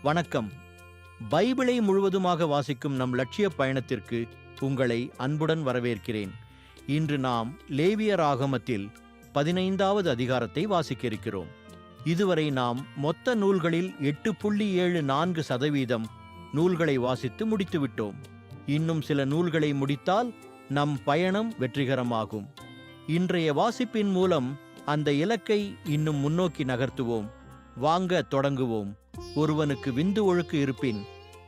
வணக்கம். பைபிளை முழுவதுமாக வாசிக்கும் நம் லட்சிய பயணத்திற்கு உங்களை அன்புடன் வரவேற்கிறேன். இன்று நாம் லேவியராகமத்தில் 15வது அதிகாரத்தை வாசிக்க இருக்கிறோம். இதுவரை நாம் மொத்த நூல்களில் 8.74% நூல்களை வாசித்து முடித்துவிட்டோம். இன்னும் சில நூல்களை முடித்தால் நம் பயணம் வெற்றிகரமாகும். இன்றைய வாசிப்பின் மூலம் அந்த இலக்கை இன்னும் முன்னோக்கி நகர்த்துவோம். வாங்க தொடங்குவோம். ஒருவனுக்கு விந்து ஒழுக்கு இருப்பின்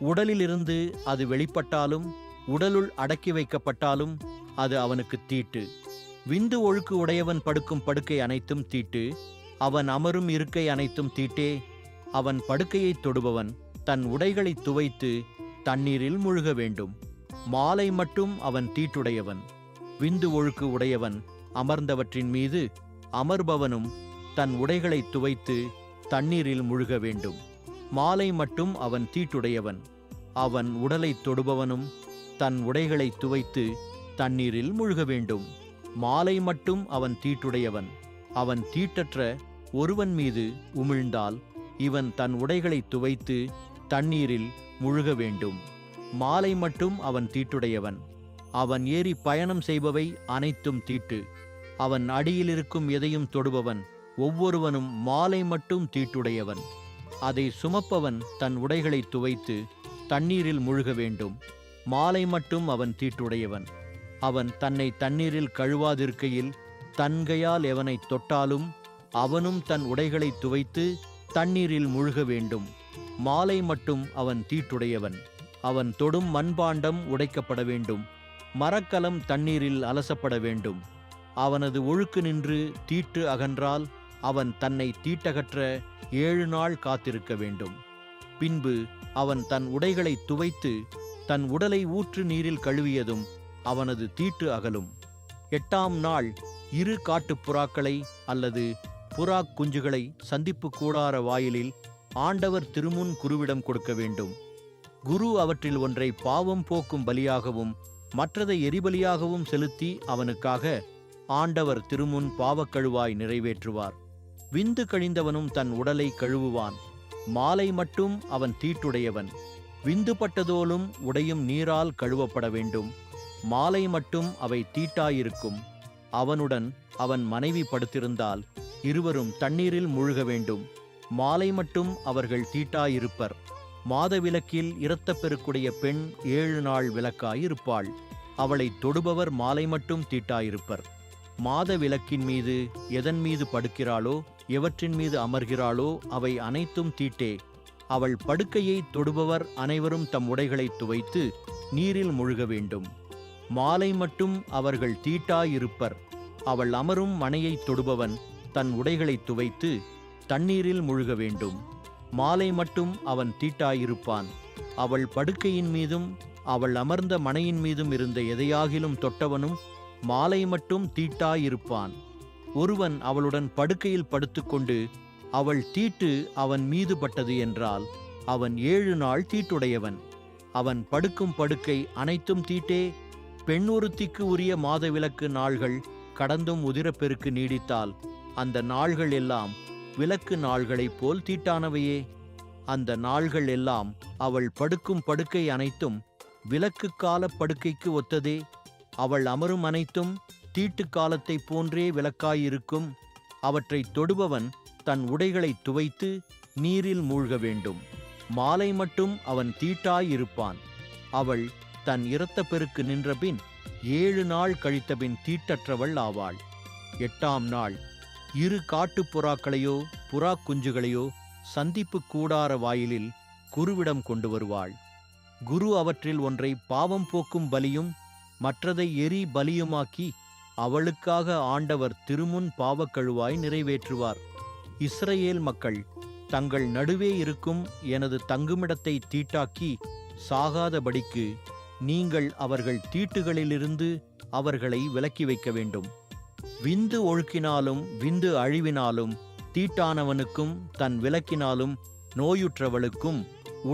உடலிலிருந்து அது வெளிப்பட்டாலும் உடலுள் அடக்கி வைக்கப்பட்டாலும் அது அவனுக்கு தீட்டு. விந்து ஒழுக்கு உடையவன் படுக்கும் படுக்கை அனைத்தும் தீட்டு. அவன் அமரும் இருக்கை அனைத்தும் தீட்டே. அவன் படுக்கையை தொடுபவன் தன் உடைகளை துவைத்து தண்ணீரில் முழுக வேண்டும். மாலை மட்டும் அவன் தீட்டுடையவன். விந்து ஒழுக்கு உடையவன் அமர்ந்தவற்றின் மீது அமர்பவனும் தன் உடைகளை துவைத்து தண்ணீரில் முழுக வேண்டும். மாலை மட்டும் அவன் தீட்டுடையவன். அவன் உடலை தொடுபவனும் தன் உடைகளை துவைத்து தண்ணீரில் முழுக வேண்டும். மாலை மட்டும் அவன் தீட்டுடையவன். அவன் தீட்டற்ற ஒருவன் மீது உமிழ்ந்தால் இவன் தன் உடைகளை துவைத்து தண்ணீரில் முழுக வேண்டும். மாலை மட்டும் அவன் தீட்டுடையவன். அவன் ஏறி பயணம் செய்பவை அனைத்தும் தீட்டு. அவன் அடியில் இருக்கும் எதையும் தொடுபவன் ஒவ்வொருவனும் மாலை மட்டும் தீட்டுடையவன். அதை சுமப்பவன் தன் உடைகளை துவைத்து தண்ணீரில் முழுக வேண்டும். மாலை மட்டும் அவன் தீட்டுடையவன். அவன் தன்னை தண்ணீரில் கழுவாதிருக்கையில் தன்கையால் எவனை தொட்டாலும் அவனும் தன் உடைகளை துவைத்து தண்ணீரில் முழுக வேண்டும். மாலை மட்டும் அவன் தீட்டுடையவன். அவன் தொடும் மண்பாண்டம் உடைக்கப்பட வேண்டும். மரக்கலம் தண்ணீரில் அலசப்பட வேண்டும். அவனது ஒழுக்கு நின்று தீட்டு அகன்றால் அவன் தன்னை தீட்டகற்ற 7 நாள் காத்திருக்க வேண்டும். பின்பு அவன் தன் உடைகளை துவைத்து தன் உடலை ஊற்று நீரில் கழுவியதும் அவனது தீட்டு அகலும். 8ஆம் நாள் 2 காட்டுப்புறாக்களை அல்லது புறா குஞ்சுகளை சந்திப்பு கூடார வாயிலில் ஆண்டவர் திருமுன் குருவிடம் கொடுக்க வேண்டும். குரு அவற்றில் ஒன்றை பாவம் போக்கும் பலியாகவும் மற்றதை எரிபலியாகவும் செலுத்தி அவனுக்காக ஆண்டவர் திருமுன் பாவக்கழுவாய் நிறைவேற்றுவார். விந்து கழிந்தவனும் தன் உடலை கழுவுவான். மாலை மட்டும் அவன் தீட்டுடையவன். விந்து பட்டதோலும் உடையும் நீரால் கழுவப்பட வேண்டும். மாலை மட்டும் அவை தீட்டாயிருக்கும். அவனுடன் அவன் மனைவி படுத்திருந்தால் இருவரும் தண்ணீரில் முழுக வேண்டும். மாலை மட்டும் அவர்கள் தீட்டாயிருப்பர். மாதவிலக்கில் இரத்தப்பெருக்குடைய பெண் 7 நாள் விலக்காயிருப்பாள். அவளை தொடுபவர் மாலை மட்டும் தீட்டாயிருப்பர். மாத விலக்கின் மீது எதன் மீது படுக்கிறாளோ எவற்றின் மீது அமர்கிறாளோ அவை அனைத்தும் தீட்டே. அவள் படுக்கையை தொடுபவர் அனைவரும் தம் உடைகளை துவைத்து நீரில் முழுக வேண்டும். மாலை மட்டும் அவர்கள் தீட்டாயிருப்பர். அவள் அமரும் மனையை தொடுபவன் தன் உடைகளை துவைத்து தண்ணீரில் முழுக வேண்டும். மாலை மட்டும் அவன் தீட்டாயிருப்பான். அவள் படுக்கையின் மீதும் அவள் அமர்ந்த மனையின் மீதும் இருந்த எதையாகிலும் தொட்டவனும் மாலை மட்டும் தீட்டாயிருப்பான். ஒருவன் அவளுடன் படுக்கையில் படுத்துக்கொண்டு அவள் தீட்டு அவன் மீது பட்டது என்றால் அவன் 7 நாள் தீட்டுடையவன். அவன் படுக்கும் படுக்கை அனைத்தும் தீட்டே. பெண் ஒருத்திக்கு உரிய மாதவிலக்கு நாள்கள் கடந்தும் உதிரப்பெருக்கு நீடித்தால் அந்த நாள்கள் எல்லாம் விலக்கு நாள்களைப் போல் தீட்டானவையே. அந்த நாள்கள் எல்லாம் அவள் படுக்கும் படுக்கை அனைத்தும் விலக்கு கால படுக்கைக்கு ஒத்ததே. அவள் அமரும் அனைத்தும் தீட்டு காலத்தைப் போன்றே விலக்காயிருக்கும். அவற்றை தொடுபவன் தன் உடைகளை துவைத்து நீரில் மூழ்க வேண்டும். மாலை மட்டும் அவன் தீட்டாயிருப்பான். அவள் தன் இரத்தப்பெருக்கு நின்றபின் 7 நாள் கழித்தபின் தீட்டற்றவள் ஆவாள். 8ஆம் நாள் 2 காட்டுப்புறாக்களையோ புறா குஞ்சுகளையோ சந்திப்பு கூடார வாயிலில் குருவிடம் கொண்டு வருவாள். குரு அவற்றில் ஒன்றை பாவம் போக்கும் பலியும் மற்றதை எரி பலியுமாக்கி அவளுக்காக ஆண்டவர் திருமுன் பாவக்கழுவாய் நிறைவேற்றுவார். இஸ்ரவேல் மக்கள் தங்கள் நடுவே இருக்கும் எனது தங்குமிடத்தை தீட்டாக்கி சாகாதபடிக்கு நீங்கள் அவர்கள் தீட்டுகளிலிருந்து அவர்களை விலக்கி வைக்க வேண்டும். விந்து ஒழுக்கினாலும் விந்து அழிவினாலும் தீட்டானவனுக்கும் தன் விலக்கினாலும் நோயுற்றவளுக்கும்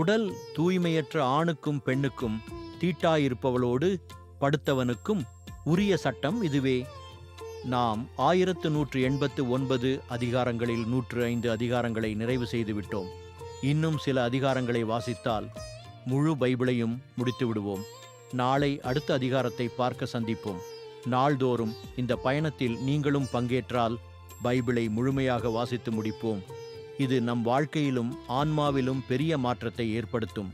உடல் தூய்மையற்ற ஆணுக்கும் பெண்ணுக்கும் தீட்டாயிருப்பவளோடு படுத்தவனுக்கும் உரிய சட்டம் இதுவே. நாம் 1189 அதிகாரங்களில் 105 அதிகாரங்களை நிறைவு செய்துவிட்டோம். இன்னும் சில அதிகாரங்களை வாசித்தால் முழு பைபிளையும் முடித்து விடுவோம். நாளை அடுத்த அதிகாரத்தை பார்க்க சந்திப்போம். நாள்தோறும் இந்த பயணத்தில் நீங்களும் பங்கேற்றால் பைபிளை முழுமையாக வாசித்து முடிப்போம். இது நம் வாழ்க்கையிலும் ஆன்மாவிலும் பெரிய மாற்றத்தை ஏற்படுத்தும்.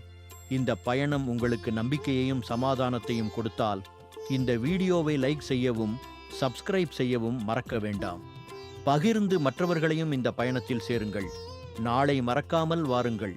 இந்த பயணம் உங்களுக்கு நம்பிக்கையையும் சமாதானத்தையும் கொடுத்தால் இந்த வீடியோவை லைக் செய்யவும் சப்ஸ்கிரைப் செய்யவும் மறக்க வேண்டாம். பகிர்ந்து மற்றவர்களையும் இந்த பயணத்தில் சேருங்கள். நாளை மறக்காமல் வாருங்கள்.